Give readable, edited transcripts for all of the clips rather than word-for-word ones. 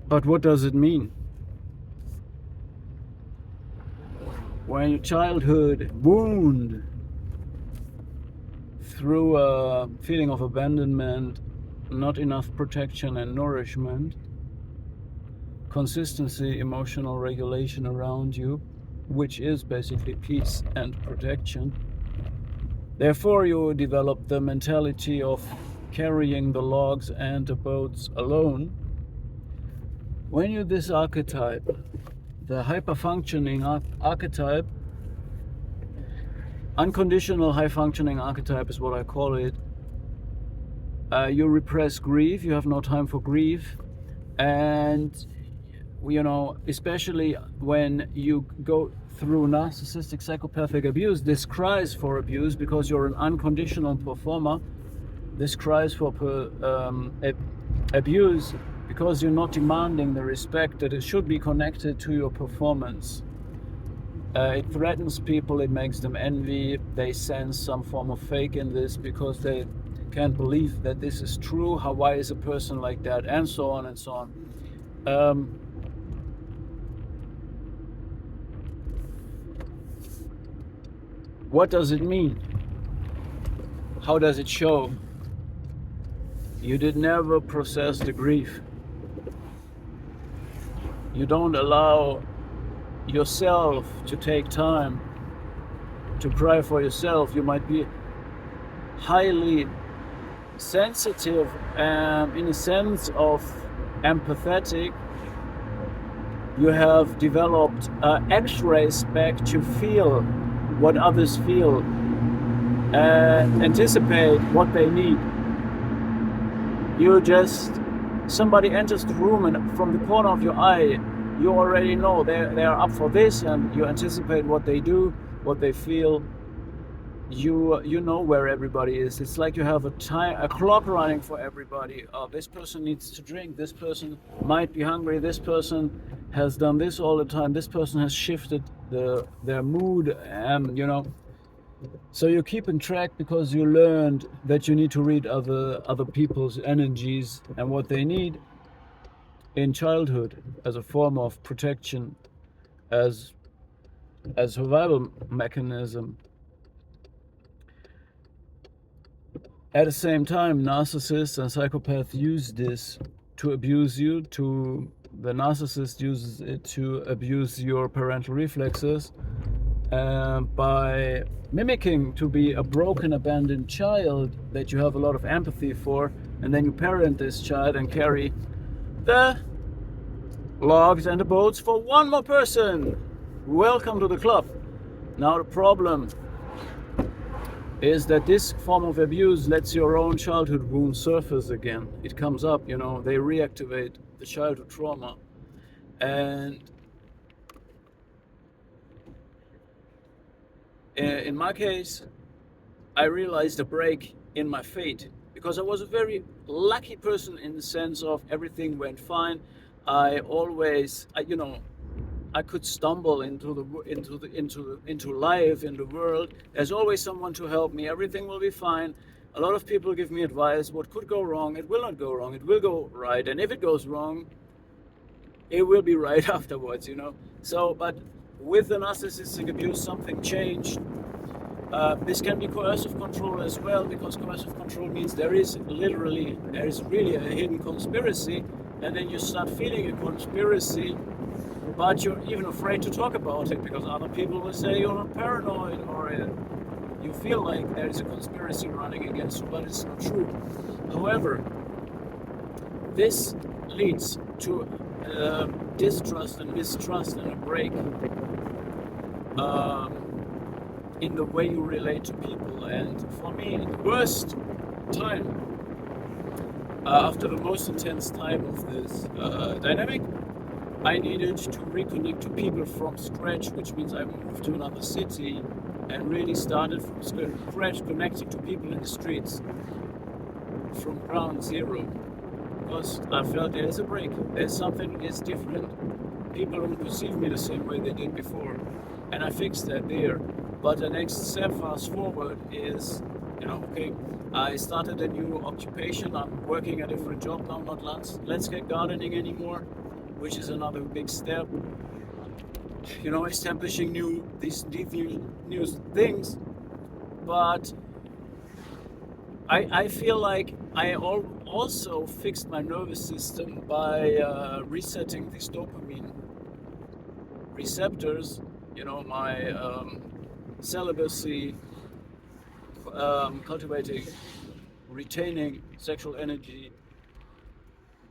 But what does it mean? When your childhood wound through a feeling of abandonment, not enough protection and nourishment, consistency, emotional regulation around you, which is basically peace and protection. Therefore, you develop the mentality of carrying the logs and the boats alone. When you're this archetype, the hyper-functioning archetype, unconditional high-functioning archetype is what I call it. You repress grief, you have no time for grief, and especially when you go through narcissistic psychopathic abuse, this cries for abuse because you're an unconditional performer. This cries for abuse because you're not demanding the respect that it should be connected to your performance. It threatens people, it makes them envy, they sense some form of fake in this because they can't believe that this is true. Why is a person like that? And so on and so on. What does it mean? How does it show? You did never process the grief. You don't allow yourself to take time to cry for yourself. You might be highly sensitive in a sense of empathetic. You have developed X-ray spec to feel what others feel and anticipate what they need. Somebody enters the room and from the corner of your eye, you already know they're up for this, and you anticipate what they do, what they feel. You know where everybody is. It's like you have a clock running for everybody. This person needs to drink, this person might be hungry, this person has done this all the time, this person has shifted their mood, so you're keeping track because you learned that you need to read other people's energies and what they need in childhood as a form of protection, as survival mechanism. At the same time, narcissists and psychopaths use this to abuse you. The narcissist uses it to abuse your parental reflexes by mimicking to be a broken, abandoned child that you have a lot of empathy for, and then you parent this child and carry the logs and the boats for one more person. Welcome to the club. Now the problem is that this form of abuse lets your own childhood wound surface again. It comes up, they reactivate the childhood trauma. And in my case, I realized a break in my fate because I was a very lucky person in the sense of everything went fine. I could stumble into life, in the world. There's always someone to help me. Everything will be fine. A lot of people give me advice. What could go wrong? It will not go wrong. It will go right. And if it goes wrong, it will be right afterwards. So, but with the narcissistic abuse, something changed. This can be coercive control as well, because coercive control means there is really a hidden conspiracy, and then you start feeling a conspiracy, but you're even afraid to talk about it because other people will say you're paranoid, or you feel like there is a conspiracy running against you, but it's not true. However, this leads to distrust and mistrust and a break in the way you relate to people. And for me, the worst time, after the most intense time of this dynamic, I needed to reconnect to people from scratch, which means I moved to another city and really started from scratch, connecting to people in the streets from ground zero. Because I felt there's a break, there's something is different. People don't perceive me the same way they did before, and I fixed that there. But the next step, fast forward, is Okay, I started a new occupation. I'm working a different job now, not landscape gardening anymore, which is another big step. Establishing these new things. But I feel like I also fixed my nervous system by resetting these dopamine receptors. My celibacy, cultivating, retaining sexual energy,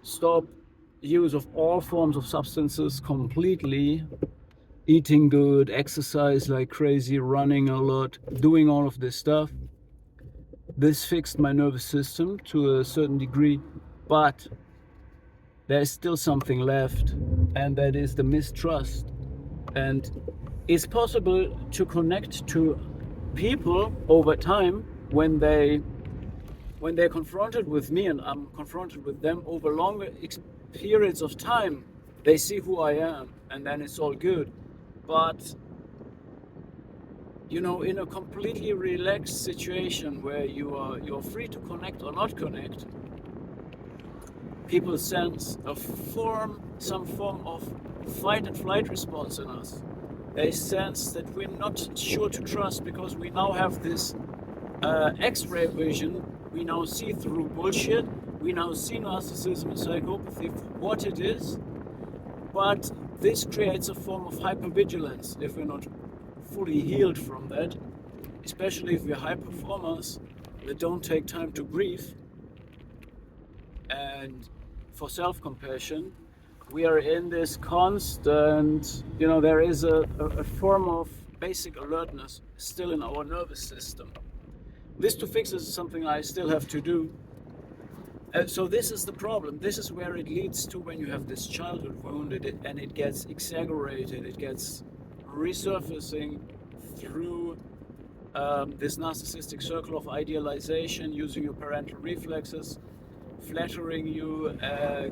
stop use of all forms of substances completely, eating good, exercise like crazy, running a lot, doing all of this stuff. This fixed my nervous system to a certain degree, but there's still something left, and that is the mistrust. And it's possible to connect to people over time when they're confronted with me and I'm confronted with them over longer periods of time. They see who I am, and then it's all good. But in a completely relaxed situation where you're free to connect or not connect, people sense some form of fight and flight response in us. They sense that we're not sure to trust because we now have this X-ray vision. We now see through bullshit. We now see narcissism and psychopathy for what it is. But this creates a form of hypervigilance if we're not fully healed from that, especially if we're high performers that don't take time to breathe. And for self-compassion, we are in this constant, there is a form of basic alertness still in our nervous system. This to fix is something I still have to do. So this is the problem. This is where it leads to when you have this childhood wound and it gets exaggerated, it gets resurfacing through this narcissistic circle of idealization, using your parental reflexes, flattering you,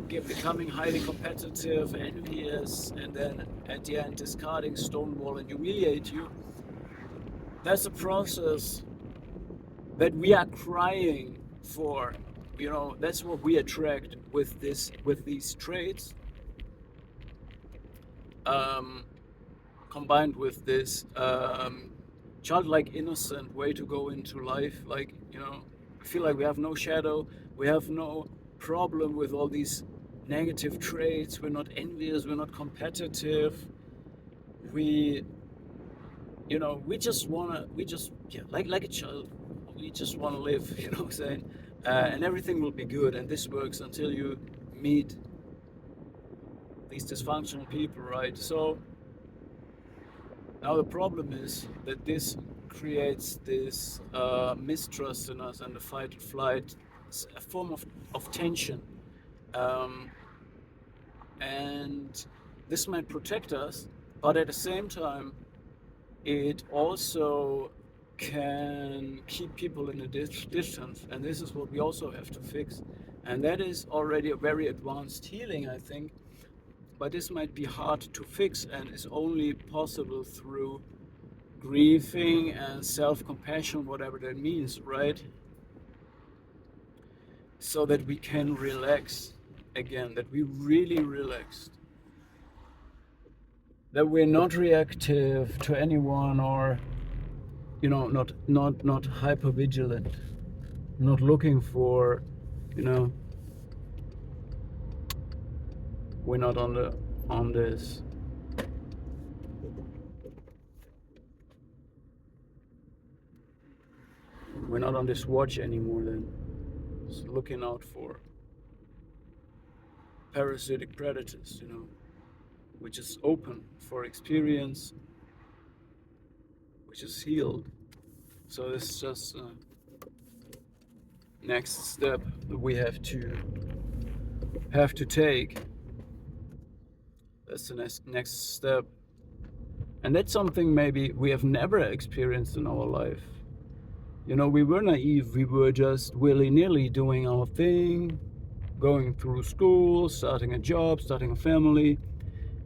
becoming highly competitive, envious, and then at the end discarding, stonewall, and humiliate you. That's a process that we are crying for. That's what we attract with these traits, combined with this childlike, innocent way to go into life. We feel like we have no shadow, we have no problem with all these negative traits. We're not envious, we're not competitive. We just like a child, we just want to live, what I'm saying? And everything will be good, and this works until you meet these dysfunctional people, right? So now the problem is that this creates this mistrust in us, and the fight or flight, a form of tension. And this might protect us, but at the same time, it also can keep people in a distance, and this is what we also have to fix. And that is already a very advanced healing, I think, but this might be hard to fix and is only possible through grieving and self-compassion, whatever that means, right? So that we can relax again, that we really relaxed, that we're not reactive to anyone, or not hyper vigilant, not looking for, we're not on this. We're not on this watch anymore. Then, just looking out for parasitic predators, which is open for experience, which is healed. So this is just next step that we have to take. That's the next step, and that's something maybe we have never experienced in our life. We were naive. We were just willy-nilly doing our thing, going through school, starting a job, starting a family,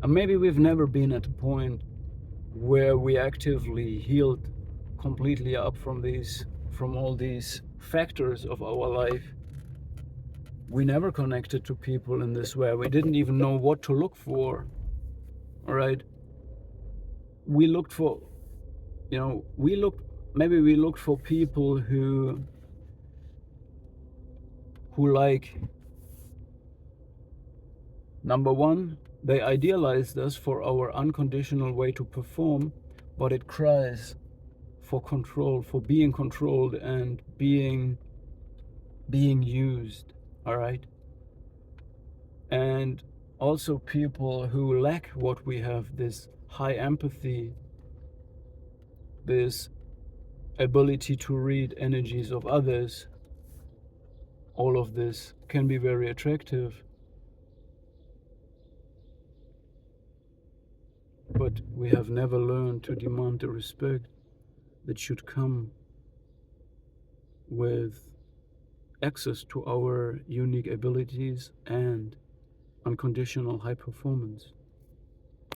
and maybe we've never been at a point where we actively healed completely up from these from all these factors of our life, we never connected to people in this way. We didn't even know what to look for. All right. We looked for, maybe we looked for people who like, number one, they idealized us for our unconditional way to perform, but it cries for control, for being controlled and being used. All right. And also people who lack what we have, this high empathy, this ability to read energies of others. All of this can be very attractive, but we have never learned to demand the respect that should come with access to our unique abilities and unconditional high performance.